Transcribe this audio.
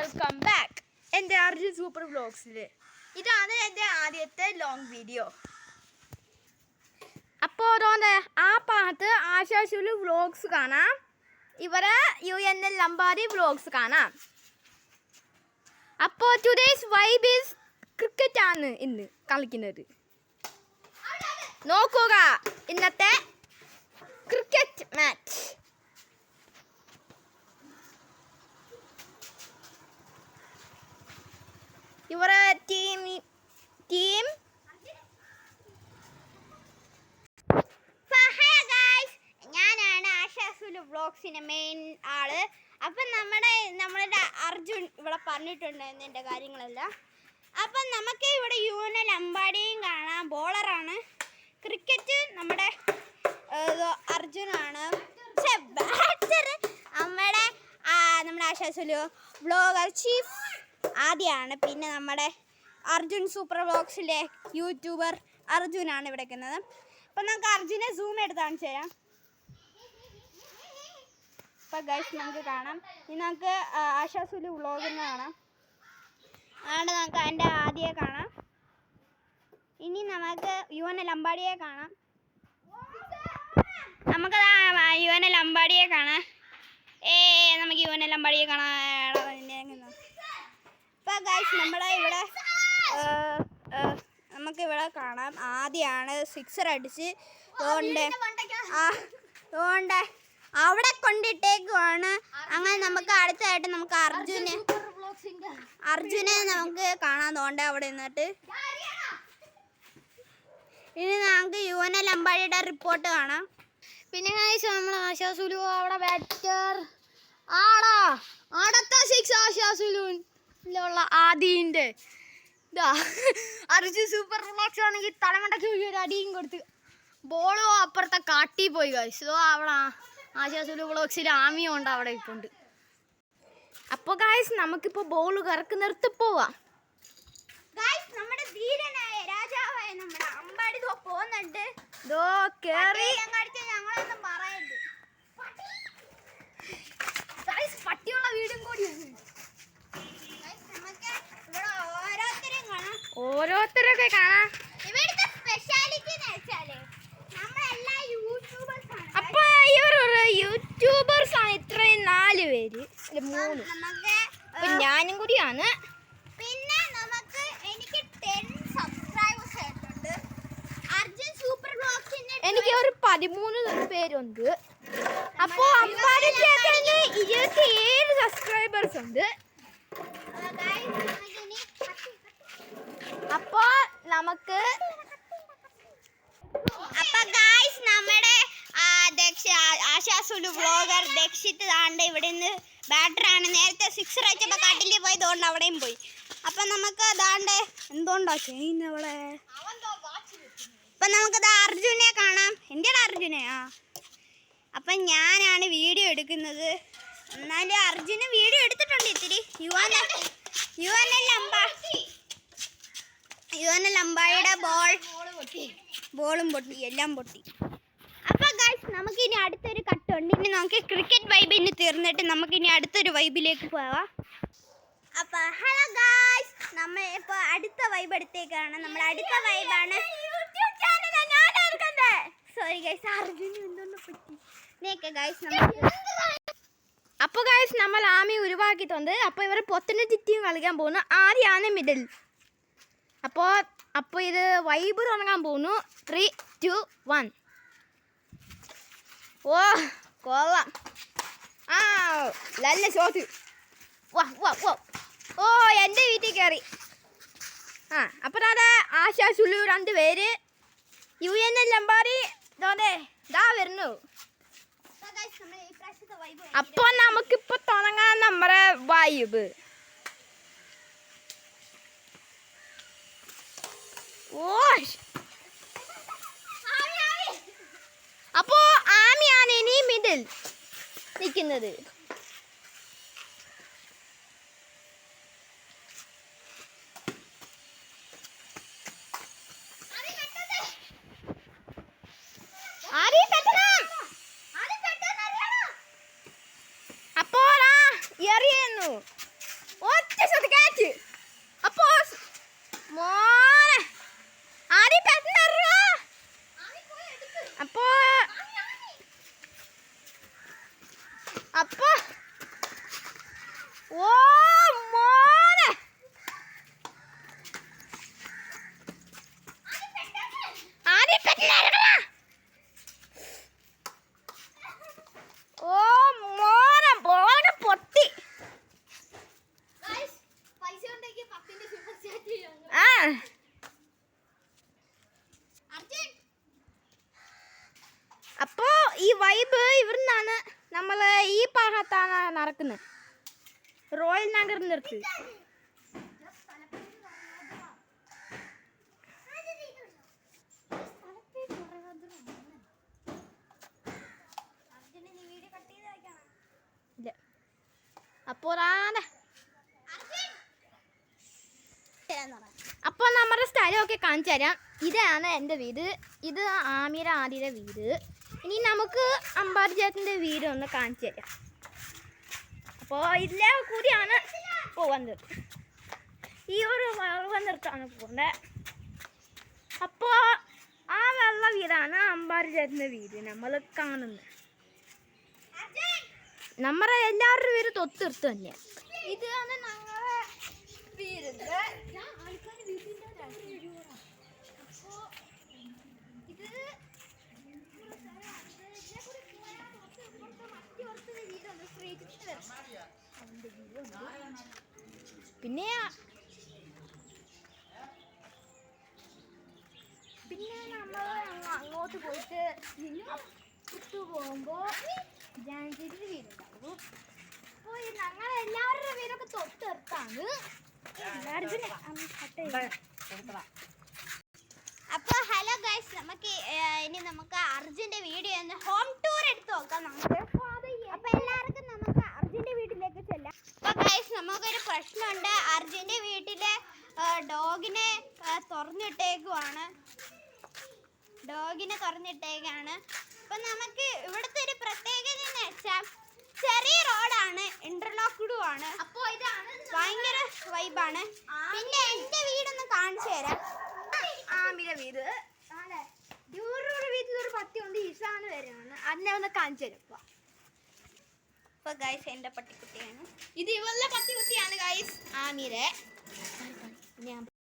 Welcome back എൻ്റെ Arjun super വ്ലോഗ്സിൽ. ഇതാണ് എൻ്റെ ആദ്യത്തെ ലോങ് വീഡിയോ. അപ്പോൾ അതുകൊണ്ട് ആ ഭാഗത്ത് ആശാശുലു വ്ലോഗ്സ് കാണാം, ഇവിടെ UNL അമ്പാടി വ്ലോഗ്സ് കാണാം. അപ്പോൾ ടുഡേയ്സ് വൈബ് ഈസ് ക്രിക്കറ്റ് ആണ് ഇന്ന് കളിക്കുന്നത്. നോക്കുക ഇന്നത്തെ ക്രിക്കറ്റ് മാച്ച്. ഇവരെ ടീം ഞാനാണ് ആശാസുലു വ്ലോഗ്സിൻ്റെ മെയിൻ ആള്. അപ്പം നമ്മളുടെ അർജുൻ ഇവിടെ പറഞ്ഞിട്ടുണ്ടായിരുന്നു എൻ്റെ കാര്യങ്ങളെല്ലാം. അപ്പം നമുക്ക് ഇവിടെ UNL അമ്പാടിയും കാണാം, ബോളറാണ്. ക്രിക്കറ്റ് നമ്മുടെ അർജുനാണ്, പക്ഷേ ബാറ്റർ നമ്മുടെ ആശാസുലു വ്ലോഗർ ചീഫ് ആദ്യമാണ്. പിന്നെ നമ്മുടെ അർജുൻ സൂപ്പർ വ്ലോഗ്സിലെ യൂട്യൂബർ അർജുനാണ് ഇവിടെ നിൽക്കുന്നത്. അപ്പം നമുക്ക് അർജുനെ സൂം എടുത്ത് കാണിച്ചു തരാം. അപ്പം ഗൈസ് നമുക്ക് കാണാം, ഇനി നമുക്ക് ആശാസുലു വ്ലോഗിന് കാണാം. അതുകൊണ്ട് നമുക്ക് അതിൻ്റെ ആദ്യമേ കാണാം. ഇനി നമുക്ക് UNL അമ്പാടിയെ കാണാം. നമുക്ക് UNL അമ്പാടിയെ കാണാം. നമുക്ക് UNL അമ്പാടിയെ കാണാം. ഇപ്പോൾ ഗൈസ് നമ്മുടെ ഇവിടെ നമുക്കിവിടെ കാണാം, ആദ്യമാണ് സിക്സർ അടിച്ച് അതുകൊണ്ട് അവിടെ കൊണ്ടിട്ടേക്കുവാണ്. അങ്ങനെ നമുക്ക് അടുത്തായിട്ട് നമുക്ക് അർജുനെ നമുക്ക് കാണാൻ തോണ്ട അവിടെ നിന്നിട്ട്. ഇനി നമുക്ക് UNL അമ്പാടിയുടെ റിപ്പോർട്ട് കാണാം. പിന്നെ നമ്മൾ ആശാസുലു അവിടെ ബാറ്റർ ആടത്തെ സിക്സ് ആശാസുലുവിലുള്ള ആദ്യൻ്റെ ഇതാ. അർജുൻ സൂപ്പർ റിലാക്സ് ആണെങ്കിൽ തലമുണ്ടയ്ക്ക് ഒരു അടിയും കൊടുത്ത് ബോളും അപ്പുറത്തെ കാട്ടി പോയി ഗൈസ്. അവിടെ ആശാസുലു വ്ലോഗ്സിൽ ആമിയും ഉണ്ട് അവിടെ ഇപ്പോൾ ഉണ്ട്. അപ്പോൾ ഗൈസ് നമുക്കിപ്പോൾ ബോൾ കറക്ക് നിർത്തി പോവാം. നമ്മുടെ ധീരനായ രാജാവായ നമ്മുടെ അമ്പാടി പോകുന്നുണ്ട്. ഞങ്ങളൊന്നും പറയണ്ട്, പട്ടിയുള്ള വീടും കൂടിയാണ്. ഓരോരുത്തരൊക്കെ കാണാം. ഇവിടുത്തെ സ്പെഷ്യാലിറ്റി എന്ന് വെച്ചാല് നമ്മളെല്ലാം യൂട്യൂബേഴ്സാണ്. അപ്പൊ ഇവർ യൂട്യൂബേഴ്സ് ആണ്. ഇത്രയും 4 പേര്, 3. അപ്പൊ ഞാനും കൂടിയാണ്. പിന്നെ എനിക്ക് 10 സബ്സ്ക്രൈബേഴ്സ് ആയിട്ടുണ്ട്. അർജുൻ സൂപ്പർ വ്ലോഗ്സിന്റെ എനിക്ക് ഒരു 13 പേരുണ്ട്. അപ്പോ അമ്പാടി 27 സബ്സ്ക്രൈബേഴ്സ് ഉണ്ട്. അപ്പൊ നമ്മുടെ ആശാസുലു വ്ലോഗർ ദക്ഷിത് താണ്ട് ഇവിടെ നിന്ന് ബാറ്ററാണ്. നേരത്തെ സിക്സർ അയച്ചപ്പോൾ കാട്ടിൽ പോയി, അതുകൊണ്ട് അവിടെയും പോയി. അപ്പം നമുക്ക് അതാണ്ട് എന്തുകൊണ്ടാ ചെയ്യുന്നവളെ. അപ്പം നമുക്കത് അർജുനെ കാണാം. എൻ്റെ അർജുനെ അപ്പം ഞാനാണ് വീഡിയോ എടുക്കുന്നത്. എന്നാലും അർജുന് വീഡിയോ എടുത്തിട്ടുണ്ട് ഇത്തിരി. UNL അമ്പാടിയുടെ ബോളും പൊട്ടി, എല്ലാം പൊട്ടി. അപ്പോൾ ഗൈസ് നമുക്കിനി അടുത്തൊരു കട്ടുണ്ട്. ഇനി നമുക്ക് ക്രിക്കറ്റ് വൈബ് ഇനി തീർന്നിട്ട് നമുക്കിനി അടുത്തൊരു വൈബിലേക്ക് പോവാം. അപ്പോൾ ഹലോ ഗൈസ്, നമ്മൾ ഇപ്പോൾ അടുത്ത വൈബ് എടുത്തേക്കാണ്. നമ്മൾ അടുത്ത വൈബാണ്. സോറി ഗൈസ്, അർജുന് എന്തൊന്നും പറ്റി ഗൈസ്. അപ്പോൾ ഗൈസ് നമ്മൾ ആമി ഉരുവാക്കിയിട്ടുണ്ട്. അപ്പോൾ ഇവർ പൊത്തനെ ചുറ്റിയും കളിക്കാൻ പോകുന്നു. ആദ്യമാണ് മിഡിൽ. അപ്പോൾ ഇത് വൈബ് തുടങ്ങാൻ പോകുന്നു. 3, 2, 1. ഓ കൊള്ളാം. നല്ല ഷോട്ട്. ഓ എൻ്റെ വീട്ടിൽ കയറി. അപ്പോൾ അതെ ആശാസുലു 2 പേര്. UNL അമ്പാടി ദാ വരുന്നു. അപ്പോൾ നമുക്കിപ്പോൾ തുടങ്ങാൻ നമ്മുടെ വൈബ്. അപ്പോ ആമിയാണ് ഇനി മിഡിൽ നിൽക്കുന്നത്. അപ്പോൾ എറിയുന്നു. ഒറ്റ ശബ്ദം കാറ്റ്. അപ്പോ മോനെ ആദ്യം പെട്ടെന്ന് അപ്പോ അപ്പോ ഓ മോനെ ആദ്യം പെട്ടെന്ന് ഓ മോനെ ബോള് പൊട്ടി. ആ അപ്പോ ഈ വൈബ് ഇവിടുന്നാണ് നമ്മൾ ഈ ഭാഗത്താണ് നടക്കുന്നത്. റോയൽ നഗർ നിർത്തി അപ്പോൾ നമ്മുടെ സ്ഥലമൊക്കെ കാണിച്ചു തരാം. ഇതാണ് എൻ്റെ വീട്, ഇത് ആമിര ആദിയുടെ വീട്. ഇനി നമുക്ക് അമ്പാടി ചേട്ടൻ്റെ വീട് ഒന്ന് കാണിച്ചു തരാം. അപ്പോൾ ഇതിലെ കൂടിയാണ് പോകാൻ നിർത്തും. ഈ ഒരു വെള്ളം നിർത്താണ് പോകുന്നത്. അപ്പോൾ ആ വെള്ള വീടാണ് അമ്പാടി ചേട്ടൻ്റെ വീട് നമ്മൾ കാണുന്നത്. നമ്മുടെ എല്ലാവരുടെ വീട് തൊത്തെടുത്ത് തന്നെയാണ്. ഇതാണ് ഞങ്ങളുടെ വീട്. പിന്നെ നമ്മൾ അങ്ങോട്ട് പോയിട്ട് പോകുമ്പോൾ ജാൻജിയുടെ വീടുണ്ടാവും. അപ്പോൾ ഞങ്ങൾ എല്ലാവരുടെ വീടൊക്കെ തൊട്ടെടുത്താണ്. അപ്പോൾ ഹലോ ഗൈസ്, നമുക്ക് അർജുൻ്റെ വീഡിയോ ഒന്ന് ഹോം ടൂർ എടുത്ത് നോക്കാം നമുക്ക്. അപ്പോൾ എല്ലാവർക്കും നമുക്ക് അർജുൻ്റെ വീട്ടിലേക്ക് ചെല്ലാം. അപ്പോൾ ഗൈസ്, നമുക്കൊരു പ്രശ്നമുണ്ട്. അർജുൻ്റെ വീട്ടിലെ ഡോഗിനെ തുറന്നിട്ടേക്കാണ്. അപ്പം നമുക്ക് ഇവിടുത്തെ ഒരു പ്രത്യേകത എന്ന് വെച്ചാൽ ചെറിയ റോഡാണ്, ഇന്റർലോക്ക്ഡും ആണ്. അപ്പോൾ ഇതാണ് ഭയങ്കര വൈബാണ്. പിന്നെ എൻ്റെ വീടൊന്ന് കാണിച്ചു തരാം. ആമിര വീട് ഇവരുടെ വീട്ടിൽ ഒരു പട്ടിയുണ്ട്, ഇസാണ് വരുന്നത്. അതിനെ ഒന്ന് കാണിച്ചു തരാം. അപ്പോൾ ഗൈസ്, എൻ്റെ പട്ടിക്കുട്ടിയാണ് ഇത്. ഇവളുടെ പട്ടിക്കുട്ടിയാണ് ഗൈസ്, ആമിര.